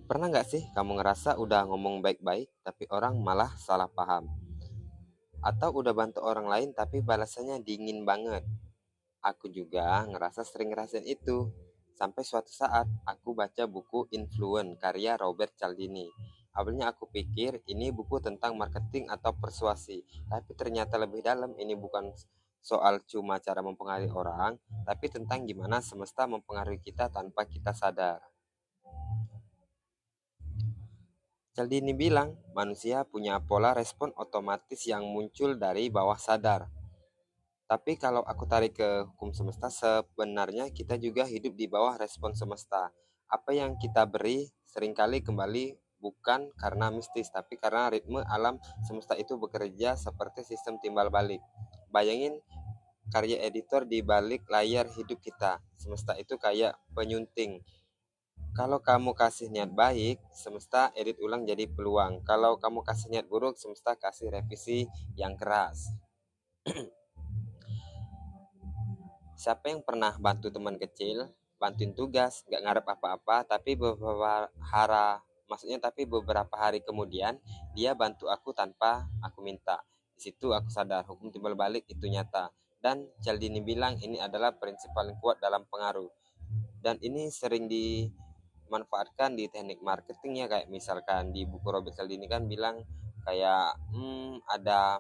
Pernah nggak sih kamu ngerasa udah ngomong baik-baik, tapi orang malah salah paham? Atau udah bantu orang lain tapi balasannya dingin banget? Aku juga ngerasa sering ngerasain itu. Sampai suatu saat aku baca buku Influence karya Robert Cialdini. Awalnya aku pikir ini buku tentang marketing atau persuasi, tapi ternyata lebih dalam. Ini bukan soal cuma cara mempengaruhi orang, tapi tentang gimana semesta mempengaruhi kita tanpa kita sadar. Cialdini bilang, manusia punya pola respon otomatis yang muncul dari bawah sadar. Tapi kalau aku tarik ke hukum semesta, sebenarnya kita juga hidup di bawah respon semesta. Apa yang kita beri seringkali kembali bukan karena mistis, tapi karena ritme alam semesta itu bekerja seperti sistem timbal balik. Bayangin karya editor di balik layar hidup kita. Semesta itu kayak penyunting. Kalau kamu kasih niat baik, semesta edit ulang jadi peluang. Kalau kamu kasih niat buruk, semesta kasih revisi yang keras. Siapa yang pernah bantu teman kecil, bantuin tugas, nggak ngarep apa-apa, tapi beberapa hari kemudian dia bantu aku tanpa aku minta. Di situ aku sadar hukum timbal balik itu nyata. Dan Cialdini bilang ini adalah prinsip paling kuat dalam pengaruh. Dan ini sering dimanfaatkan di teknik marketing ya, kayak misalkan di buku Robert Cialdini kan bilang kayak ada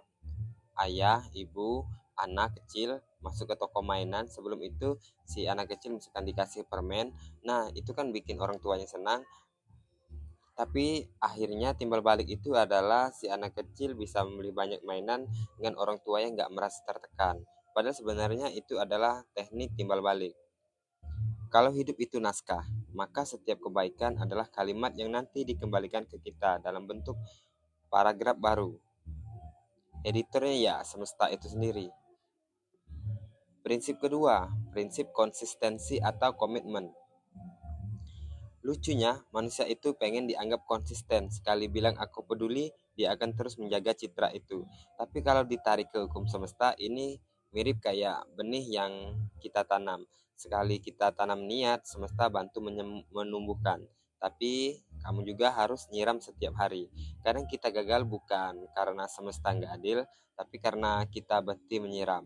ayah, ibu, anak kecil masuk ke toko mainan. Sebelum itu si anak kecil misalkan dikasih permen. Nah, itu kan bikin orang tuanya senang, tapi akhirnya timbal balik itu adalah si anak kecil bisa membeli banyak mainan dengan orang tuanya nggak merasa tertekan. Padahal sebenarnya itu adalah teknik timbal balik. Kalau hidup itu naskah, maka setiap kebaikan adalah kalimat yang nanti dikembalikan ke kita dalam bentuk paragraf baru. Editornya ya semesta itu sendiri. Prinsip kedua, prinsip konsistensi atau komitmen. Lucunya, manusia itu pengen dianggap konsisten. Sekali bilang aku peduli, dia akan terus menjaga citra itu. Tapi kalau ditarik ke hukum semesta, ini mirip kayak benih yang kita tanam. Sekali kita tanam niat, semesta bantu menumbuhkan. Tapi kamu juga harus nyiram setiap hari. Kadang kita gagal bukan karena semesta nggak adil, tapi karena kita berhenti menyiram.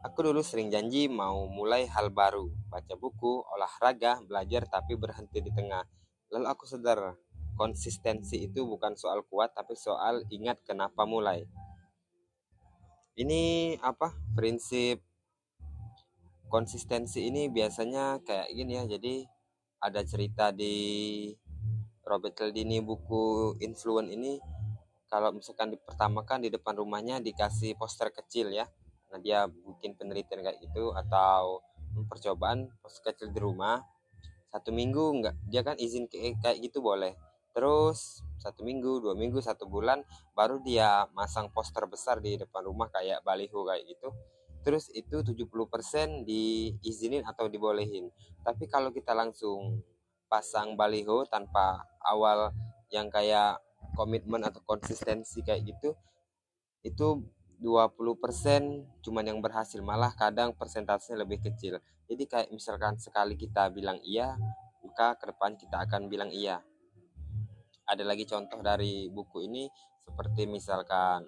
Aku dulu sering janji mau mulai hal baru, baca buku, olahraga, belajar tapi berhenti di tengah. Lalu aku sadar, konsistensi itu bukan soal kuat tapi soal ingat kenapa mulai. Ini prinsip konsistensi ini biasanya kayak gini ya. Jadi ada cerita di Robert Cialdini buku Influence ini, kalau misalkan dipertamakan di depan rumahnya dikasih poster kecil ya. Nah, dia bikin penelitian kayak gitu atau percobaan poster kecil di rumah. 1 minggu enggak, dia kan izin kayak gitu boleh. Terus 1 minggu, 2 minggu, 1 bulan, baru dia masang poster besar di depan rumah kayak baliho kayak gitu. Terus itu 70% diizinin atau dibolehin. Tapi kalau kita langsung pasang baliho tanpa awal yang kayak komitmen atau konsistensi kayak gitu, itu 20% cuman yang berhasil, malah kadang persentasenya lebih kecil. Jadi kayak misalkan sekali kita bilang iya, maka ke depan kita akan bilang iya. Ada lagi contoh dari buku ini, seperti misalkan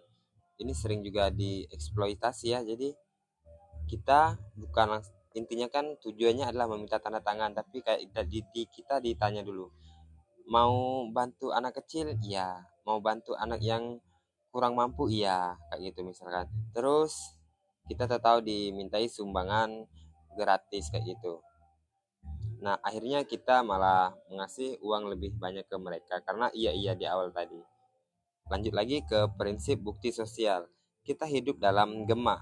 ini sering juga dieksploitasi ya. Jadi kita bukan intinya kan tujuannya adalah meminta tanda tangan, tapi kayak kita ditanya dulu, mau bantu anak kecil iya, mau bantu anak yang kurang mampu iya, kayak gitu misalkan. Terus kita tahu dimintai sumbangan gratis kayak gitu. Nah, akhirnya kita malah mengasih uang lebih banyak ke mereka karena iya di awal tadi. Lanjut lagi ke prinsip bukti sosial. Kita hidup dalam gema.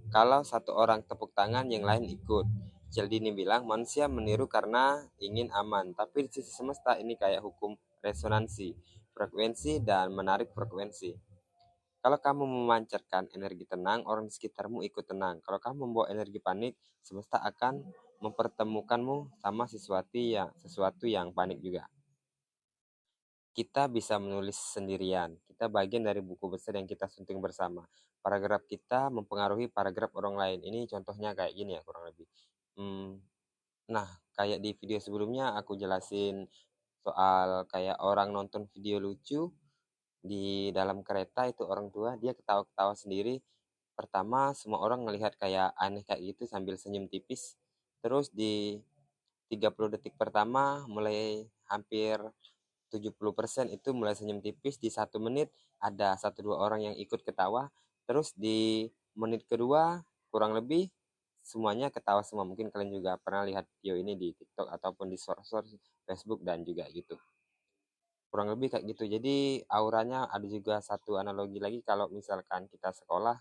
Kalau satu orang tepuk tangan, yang lain ikut. Cialdini bilang manusia meniru karena ingin aman, tapi di sisi semesta ini kayak hukum resonansi, frekuensi dan menarik frekuensi. Kalau kamu memancarkan energi tenang, orang di sekitarmu ikut tenang. Kalau kamu membawa energi panik, semesta akan mempertemukanmu sama sesuatu yang panik juga. Kita bisa menulis sendirian. Kita bagian dari buku besar yang kita sunting bersama. Paragraf kita mempengaruhi paragraf orang lain. Ini contohnya kayak gini ya kurang lebih. Hmm, Nah, kayak di video sebelumnya aku jelasin soal kayak orang nonton video lucu di dalam kereta, itu orang tua dia ketawa-ketawa sendiri. Pertama semua orang ngelihat kayak aneh kayak gitu sambil senyum tipis. Terus di 30 detik pertama mulai hampir 70% itu mulai senyum tipis. Di 1 menit ada satu dua orang yang ikut ketawa. Terus di menit kedua kurang lebih semuanya ketawa semua. Mungkin kalian juga pernah lihat video ini di TikTok ataupun di source Facebook dan juga YouTube. Kurang lebih kayak gitu. Jadi auranya ada juga satu analogi lagi kalau misalkan kita sekolah,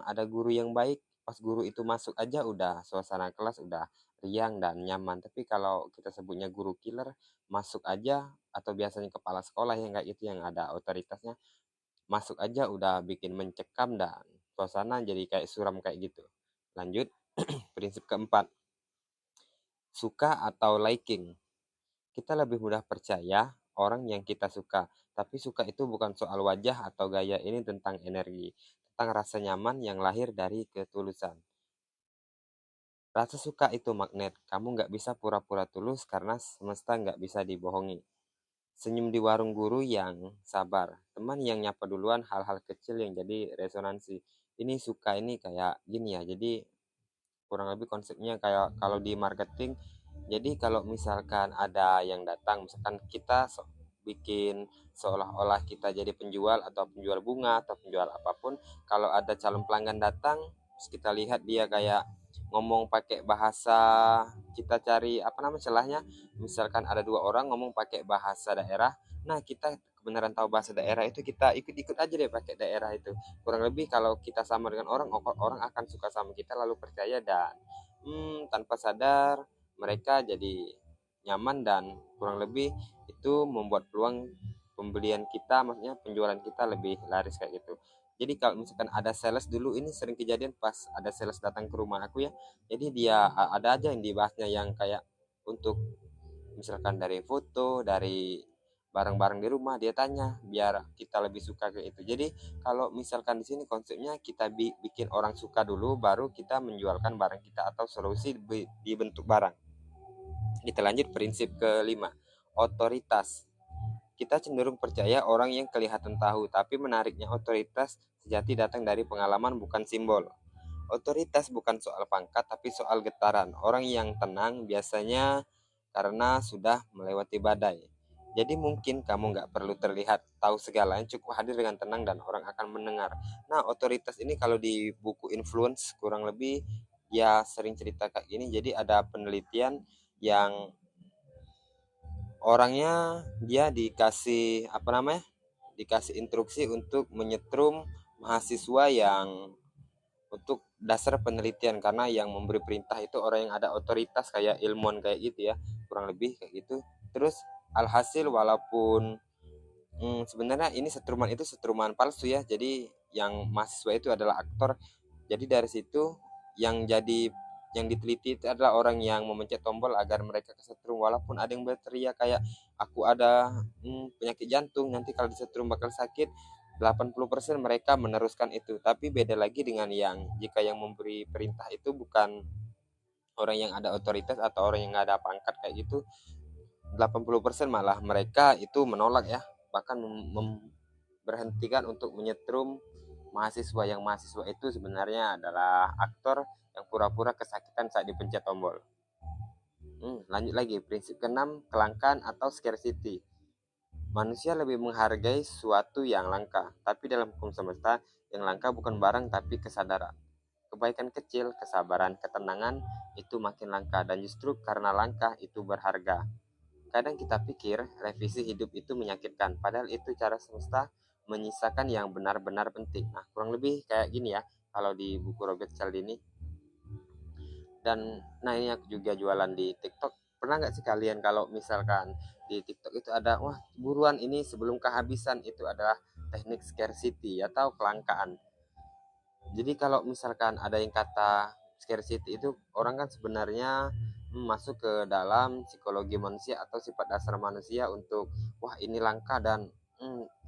ada guru yang baik, pas guru itu masuk aja udah suasana kelas udah riang dan nyaman. Tapi kalau kita sebutnya guru killer, masuk aja atau biasanya kepala sekolah yang kayak gitu yang ada otoritasnya, masuk aja udah bikin mencekam dan suasana jadi kayak suram kayak gitu. Lanjut, prinsip keempat, suka atau liking. Kita lebih mudah percaya orang yang kita suka. Tapi suka itu bukan soal wajah atau gaya, ini tentang energi, tentang rasa nyaman yang lahir dari ketulusan. Rasa suka itu magnet, kamu nggak bisa pura-pura tulus karena semesta nggak bisa dibohongi. Senyum di warung guru yang sabar, teman yang nyapa duluan, hal-hal kecil yang jadi resonansi. Ini suka ini kayak gini ya, jadi kurang lebih konsepnya kayak kalau di marketing. Jadi kalau misalkan ada yang datang, misalkan kita bikin seolah-olah kita jadi penjual atau penjual bunga atau penjual apapun, kalau ada calon pelanggan datang terus kita lihat dia kayak ngomong pakai bahasa, kita cari apa namanya celahnya, misalkan ada dua orang ngomong pakai bahasa daerah, nah kita kebenaran tahu bahasa daerah itu kita ikut-ikut aja deh pakai daerah itu. Kurang lebih kalau kita sama dengan orang, orang akan suka sama kita lalu percaya dan tanpa sadar mereka jadi nyaman dan kurang lebih itu membuat peluang pembelian kita, maksudnya penjualan kita lebih laris kayak gitu. Jadi kalau misalkan ada sales dulu, ini sering kejadian pas ada sales datang ke rumah aku ya. Jadi dia ada aja yang dibahasnya yang kayak untuk misalkan dari foto, dari barang-barang di rumah dia tanya biar kita lebih suka ke itu. Jadi kalau misalkan di sini konsepnya kita bikin orang suka dulu baru kita menjualkan barang kita atau solusi di bentuk barang. Kita lanjut prinsip kelima, otoritas. Kita cenderung percaya orang yang kelihatan tahu, tapi menariknya otoritas sejati datang dari pengalaman bukan simbol. Otoritas bukan soal pangkat, tapi soal getaran. Orang yang tenang biasanya karena sudah melewati badai. Jadi mungkin kamu nggak perlu terlihat tahu segalanya, cukup hadir dengan tenang dan orang akan mendengar. Nah, otoritas ini kalau di buku Influence kurang lebih dia sering cerita kayak gini. Jadi ada penelitian yang orangnya dia dikasih apa namanya? Dikasih instruksi untuk menyetrum mahasiswa yang untuk dasar penelitian, karena yang memberi perintah itu orang yang ada otoritas kayak ilmuwan kayak gitu ya, kurang lebih kayak gitu. Terus alhasil walaupun sebenarnya ini setruman itu setruman palsu ya, jadi yang mahasiswa itu adalah aktor. Jadi dari situ yang jadi yang diteliti itu adalah orang yang memencet tombol agar mereka kesetrum, walaupun ada yang berteriak kayak aku ada penyakit jantung nanti kalau disetrum bakal sakit, 80% mereka meneruskan itu. Tapi beda lagi dengan yang jika yang memberi perintah itu bukan orang yang ada otoritas atau orang yang nggak ada pangkat kayak gitu, 80% malah mereka itu menolak ya, bahkan berhentikan untuk menyetrum mahasiswa, yang mahasiswa itu sebenarnya adalah aktor yang pura-pura kesakitan saat dipencet tombol. Lanjut lagi, prinsip keenam, kelangkaan atau scarcity. Manusia lebih menghargai sesuatu yang langka, tapi dalam hukum semesta, yang langka bukan barang tapi kesadaran. Kebaikan kecil, kesabaran, ketenangan itu makin langka, dan justru karena langka itu berharga. Kadang kita pikir revisi hidup itu menyakitkan, padahal itu cara semesta menyisakan yang benar-benar penting. Nah, kurang lebih kayak gini ya, kalau di buku Robert Cialdini. Dan nah ini aku juga jualan di TikTok. Pernah nggak sih kalian kalau misalkan di TikTok itu ada, wah buruan ini sebelum kehabisan, itu adalah teknik scarcity atau kelangkaan. Jadi kalau misalkan ada yang kata scarcity itu, orang kan sebenarnya masuk ke dalam psikologi manusia atau sifat dasar manusia untuk wah ini langka dan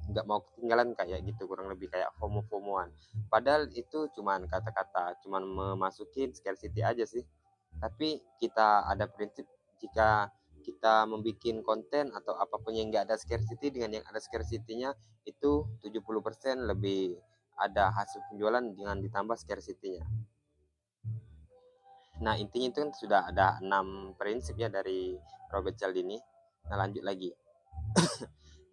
nggak mau ketinggalan kayak gitu, kurang lebih kayak FOMO-FOMOan. Padahal itu cuman kata-kata, cuman memasukin scarcity aja sih. Tapi kita ada prinsip, jika kita membuat konten atau apapun yang nggak ada scarcity dengan yang ada scarcity-nya, itu 70% lebih ada hasil penjualan dengan ditambah scarcity-nya. Nah, intinya itu kan sudah ada 6 prinsip ya dari Robert Cialdini. Nah, lanjut lagi.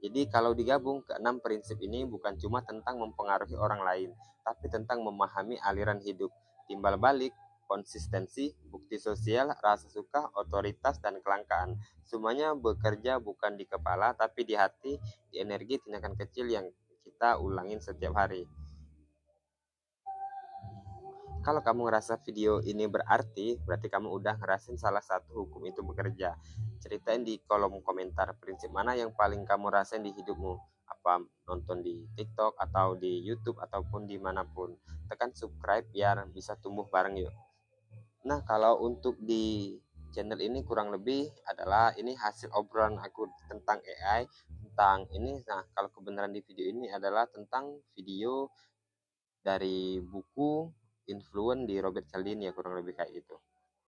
Jadi kalau digabung, ke-6 prinsip ini bukan cuma tentang mempengaruhi orang lain, tapi tentang memahami aliran hidup, timbal balik, konsistensi, bukti sosial, rasa suka, otoritas, dan kelangkaan. Semuanya bekerja bukan di kepala, tapi di hati, di energi, tindakan kecil yang kita ulangin setiap hari. Kalau kamu ngerasa video ini berarti, berarti kamu udah ngerasain salah satu hukum itu bekerja. Ceritain di kolom komentar prinsip mana yang paling kamu rasain di hidupmu. Apa nonton di TikTok atau di YouTube ataupun dimanapun. Tekan subscribe biar bisa tumbuh bareng yuk. Nah, kalau untuk di channel ini kurang lebih adalah ini hasil obrolan aku tentang AI, tentang ini. Nah, kalau kebenaran di video ini adalah tentang video dari buku Influence di Robert Cialdini ya, kurang lebih kayak gitu.